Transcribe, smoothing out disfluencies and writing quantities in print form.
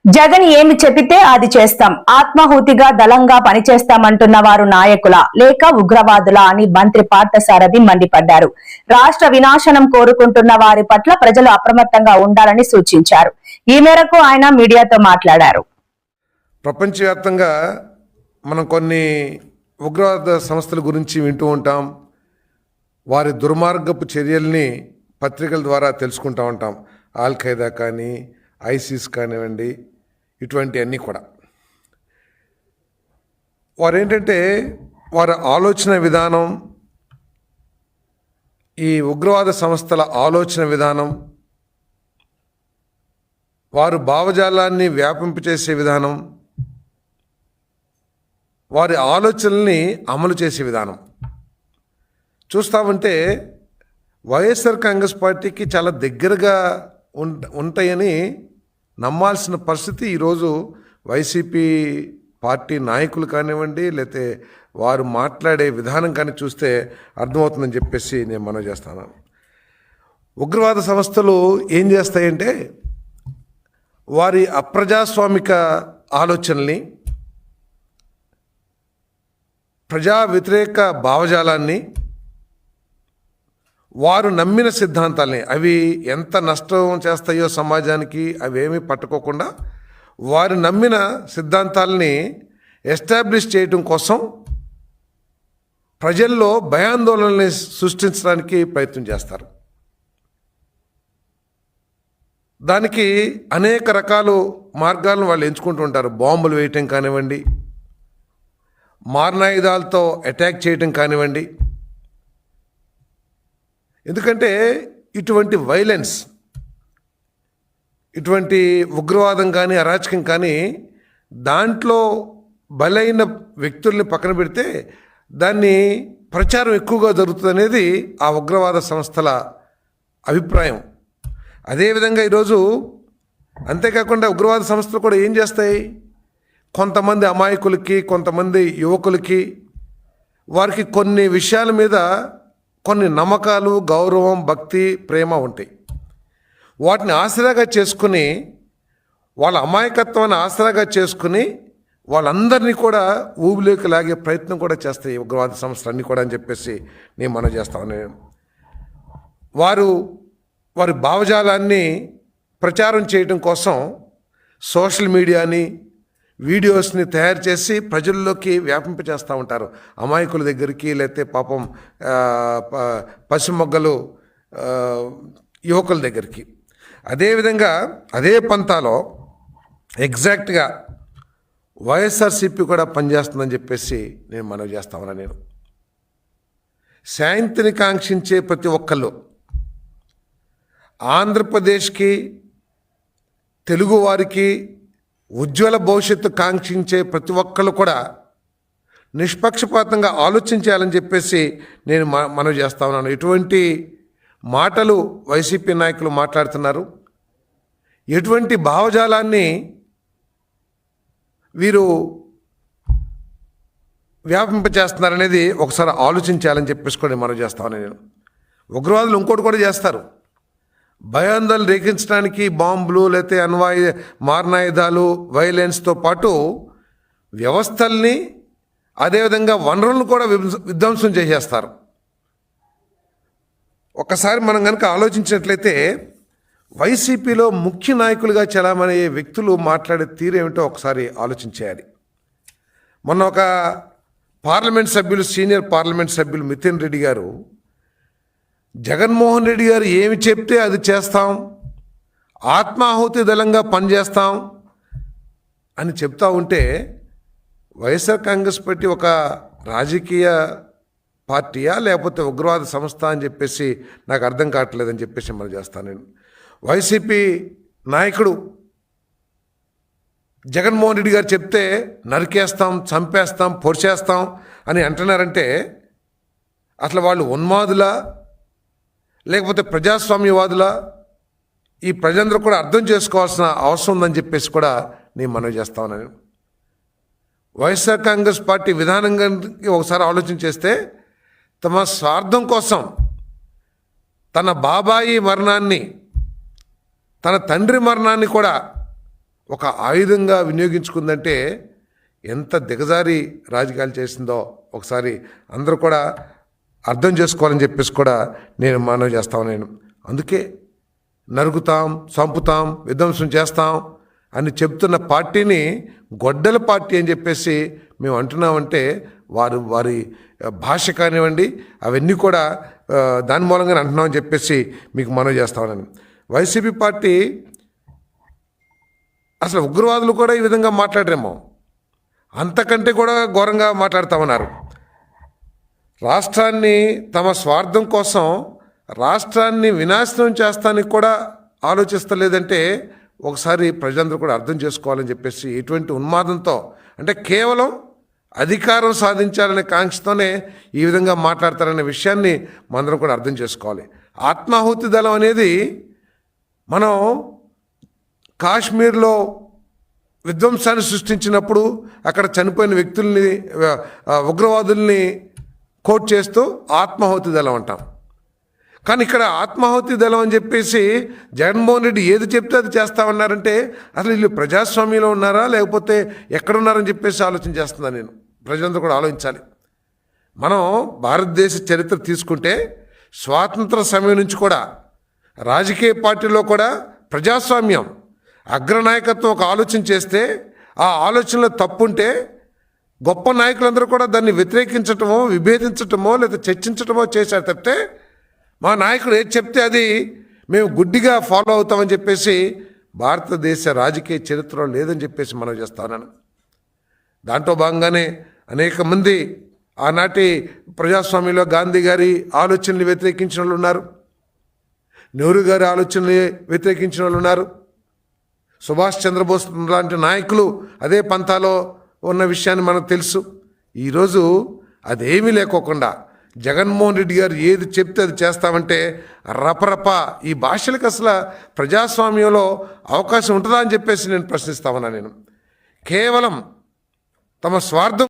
జగన్ ఏమి చెబితే అది చేస్తాం, ఆత్మాహుతిగా దళంగా పనిచేస్తామంటున్న వారు నాయకుల లేక ఉగ్రవాదుల అని మంత్రి పార్థసారథి మండిపడ్డారు. రాష్ట్ర వినాశనం కోరుకుంటున్న వారి పట్ల ప్రజలు అప్రమత్తంగా ఉండాలని సూచించారు. ఈ మేరకు ఆయన మీడియాతో మాట్లాడారు. ప్రపంచవ్యాప్తంగా మనం కొన్ని ఉగ్రవాద సంస్థల గురించి వింటూ ఉంటాం. వారి దుర్మార్గపు చర్యల్ని పత్రికల ద్వారా తెలుసుకుంటూ ఉంటాం. ఆల్ ఖైదా కానీ, ఐసిస్ కానివ్వండి, ఇటువంటి అన్నీ కూడా వారేంటంటే వారి ఆలోచన విధానం, ఈ ఉగ్రవాద సంస్థల ఆలోచన విధానం, వారు భావజాలాన్ని వ్యాపింపచేసే విధానం, వారి ఆలోచనల్ని అమలు చేసే విధానం చూస్తామంటే వైఎస్ఆర్ కాంగ్రెస్ పార్టీకి చాలా దగ్గరగా ఉంటాయని నమ్మాల్సిన పరిస్థితి ఈరోజు వైసీపీ పార్టీ నాయకులు కానివ్వండి, లేకపోతే వారు మాట్లాడే విధానం కానీ చూస్తే అర్థమవుతుందని చెప్పేసి నేను మనవి చేస్తాను. ఉగ్రవాద సంస్థలు ఏం చేస్తాయంటే వారి అప్రజాస్వామిక ఆలోచనల్ని, ప్రజా వ్యతిరేక భావజాలాన్ని, వారు నమ్మిన సిద్ధాంతాలని, అవి ఎంత నష్టం చేస్తాయో సమాజానికి అవేమీ పట్టుకోకుండా వారు నమ్మిన సిద్ధాంతాలని ఎస్టాబ్లిష్ చేయడం కోసం ప్రజల్లో భయాందోళనని సృష్టించడానికి ప్రయత్నం చేస్తారు. దానికి అనేక రకాల మార్గాలను వాళ్ళు ఎంచుకుంటూ ఉంటారు. బాంబులు వేయటం కానివ్వండి, మారణాయుధాలతో అటాక్ చేయటం కానివ్వండి. ఎందుకంటే ఇటువంటి వైలెన్స్, ఇటువంటి ఉగ్రవాదం కానీ, అరాచకం కానీ దాంట్లో బలైన వ్యక్తుల్ని పక్కన పెడితే దాన్ని ప్రచారం ఎక్కువగా జరుగుతుంది అనేది ఆ ఉగ్రవాద సంస్థల అభిప్రాయం. అదేవిధంగా ఈరోజు అంతేకాకుండా ఉగ్రవాద సంస్థలు కూడా ఏం చేస్తాయి, కొంతమంది అమాయకులకి, కొంతమంది యువకులకి, వారికి కొన్ని విషయాల మీద కొన్ని నమ్మకాలు, గౌరవం, భక్తి, ప్రేమ ఉంటాయి. వాటిని ఆసరాగా చేసుకుని, వాళ్ళ అమాయకత్వాన్ని ఆసరాగా చేసుకుని వాళ్ళందరినీ కూడా ఊబిలోకి లాగే ప్రయత్నం కూడా చేస్తాయి ఉగ్రవాద సంస్థలన్నీ కూడా అని చెప్పేసి నేను మనవి చేస్తాను. వారి భావజాలాన్ని ప్రచారం చేయడం కోసం సోషల్ మీడియాని, వీడియోస్ని తయారు చేసి ప్రజల్లోకి వ్యాపింపచేస్తూ ఉంటారు. అమాయకుల దగ్గరికి, లేకపోతే పాపం పసిమొగ్గలు యువకుల దగ్గరికి. అదేవిధంగా అదే పంతాలో ఎగ్జాక్ట్గా వైఎస్ఆర్సీపీ కూడా పనిచేస్తుందని చెప్పేసి నేను మనవి చేస్తా ఉన్నా. నేను శాంతిని కాంక్షించే ప్రతి ఒక్కళ్ళు, ఆంధ్రప్రదేశ్కి, తెలుగువారికి ఉజ్వల భవిష్యత్తు కాంక్షించే ప్రతి ఒక్కళ్ళు కూడా నిష్పక్షపాతంగా ఆలోచించాలని చెప్పేసి నేను మనవి చేస్తా ఉన్నాను. ఎటువంటి మాటలు వైసీపీ నాయకులు మాట్లాడుతున్నారు, ఎటువంటి భావజాలాన్ని వీరు వ్యాపింపచేస్తున్నారనేది ఒకసారి ఆలోచించాలని చెప్పేసి కూడా మనవి చేస్తా ఉన్నాను. నేను ఉగ్రవాదులు ఇంకోటి కూడా చేస్తారు. భయాందోళన రేకించడానికి బాంబులు, లేకపోతే మారణాయుధాలు, వైలెన్స్తో పాటు వ్యవస్థల్ని, అదేవిధంగా వనరులను కూడా విధ్వంసం చేసేస్తారు. ఒక్కసారి మనం కనుక ఆలోచించినట్లయితే వైసీపీలో ముఖ్య నాయకులుగా చలామణి అయ్యే వ్యక్తులు మాట్లాడే తీరేమిటో ఒకసారి ఆలోచించేయాలి. మొన్న ఒక పార్లమెంట్ సభ్యులు, సీనియర్ పార్లమెంట్ సభ్యులు మితిన్ రెడ్డి గారు, జగన్మోహన్ రెడ్డి గారు ఏమి చెప్తే అది చేస్తాం, ఆత్మాహుతి దళంగా పనిచేస్తాం అని చెప్తా ఉంటే వైఎస్ఆర్ కాంగ్రెస్ పార్టీ ఒక రాజకీయ పార్టీయా లేకపోతే ఉగ్రవాద సంస్థ అని చెప్పేసి నాకు అర్థం కావట్లేదని చెప్పేసి మనం చేస్తాను. నేను వైసీపీ నాయకుడు జగన్మోహన్ రెడ్డి గారు చెప్తే నరికేస్తాం, చంపేస్తాం, పొడిచేస్తాం అని అంటున్నారంటే అసలు వాళ్ళు ఉన్మాదులా లేకపోతే ప్రజాస్వామ్యవాదులా? ఈ ప్రజలందరూ కూడా అర్థం చేసుకోవాల్సిన అవసరం ఉందని చెప్పేసి కూడా నేను మనవి చేస్తా ఉన్నాను. వైఎస్ఆర్ కాంగ్రెస్ పార్టీ విధానంగా ఒకసారి ఆలోచన చేస్తే తమ స్వార్థం కోసం తన బాబాయి మరణాన్ని, తన తండ్రి మరణాన్ని కూడా ఒక ఆయుధంగా వినియోగించుకుందంటే ఎంత దిగజారి రాజకీయాలు చేసిందో ఒకసారి అందరూ కూడా అర్థం చేసుకోవాలని చెప్పేసి కూడా నేను మనవి చేస్తాను. నేను అందుకే నరుకుతాం, చంపుతాం, విధ్వంసం చేస్తాం అని చెప్తున్న పార్టీని గొడ్డల పార్టీ అని చెప్పేసి మేము అంటున్నామంటే వారి భాష కానివ్వండి అవన్నీ కూడా దాని మూలంగానే అంటున్నామని చెప్పేసి మీకు మనవి చేస్తామని. వైసీపీ పార్టీ అసలు ఉగ్రవాదులు కూడా ఈ విధంగా మాట్లాడరేమో, అంతకంటే కూడా ఘోరంగా మాట్లాడుతామన్నారు. రాష్ట్రాన్ని తమ స్వార్థం కోసం రాష్ట్రాన్ని వినాశనం చేస్తానికి కూడా ఆలోచిస్తలేదంటే ఒకసారి ప్రజలందరూ కూడా అర్థం చేసుకోవాలని చెప్పేసి ఎటువంటి ఉన్మాదంతో అంటే కేవలం అధికారం సాధించాలనే కాంక్షతోనే ఈ విధంగా మాట్లాడతారనే విషయాన్ని మనందరం కూడా అర్థం చేసుకోవాలి. ఆత్మాహుతి దళం అనేది మనం కాశ్మీర్లో విధ్వంసాన్ని సృష్టించినప్పుడు అక్కడ చనిపోయిన వ్యక్తుల్ని ఉగ్రవాదుల్ని కోట్ చేస్తూ ఆత్మాహుతి దళం అంటాం. కానీ ఇక్కడ ఆత్మాహుతి దళం అని చెప్పేసి జగన్మోహన్ రెడ్డి ఏది చెప్తే అది చేస్తామన్నారంటే అసలు వీళ్ళు ప్రజాస్వామ్యంలో ఉన్నారా లేకపోతే ఎక్కడున్నారని చెప్పేసి ఆలోచన చేస్తున్నాను నేను. ప్రజలందరూ కూడా ఆలోచించాలి. మనం భారతదేశ చరిత్ర తీసుకుంటే స్వాతంత్ర సమయం నుంచి కూడా రాజకీయ పార్టీలో కూడా ప్రజాస్వామ్యం అగ్రనాయకత్వం ఒక ఆలోచన చేస్తే ఆ ఆలోచనలో తప్పుంటే గొప్ప నాయకులందరూ కూడా దాన్ని వ్యతిరేకించటమో విభేదించటమో లేదా చర్చించటమో చేశారు తప్పితే మా నాయకుడు ఏది చెప్తే అది మేము గుడ్డిగా ఫాలో అవుతామని చెప్పేసి భారతదేశ రాజకీయ చరిత్రలో లేదని చెప్పేసి మనం చేస్తున్నాను. దాంట్లో భాగంగానే అనేక మంది ఆనాటి ప్రజాస్వామ్యంలో గాంధీ గారి ఆలోచనలు వ్యతిరేకించిన వాళ్ళు ఉన్నారు, నెహ్రూ గారి ఆలోచనలు వ్యతిరేకించిన వాళ్ళు ఉన్నారు, సుభాష్ చంద్రబోస్ లాంటి నాయకులు అదే పంథాలో ఉన్న విషయాన్ని మనకు తెలుసు. ఈరోజు అదేమీ లేకోకుండా జగన్మోహన్ రెడ్డి గారు ఏది చెప్తే అది చేస్తామంటే రపరప ఈ భాషలకు అసలు ప్రజాస్వామ్యంలో అవకాశం ఉంటుందా అని చెప్పేసి నేను ప్రశ్నిస్తామన్నా. నేను కేవలం తమ స్వార్థం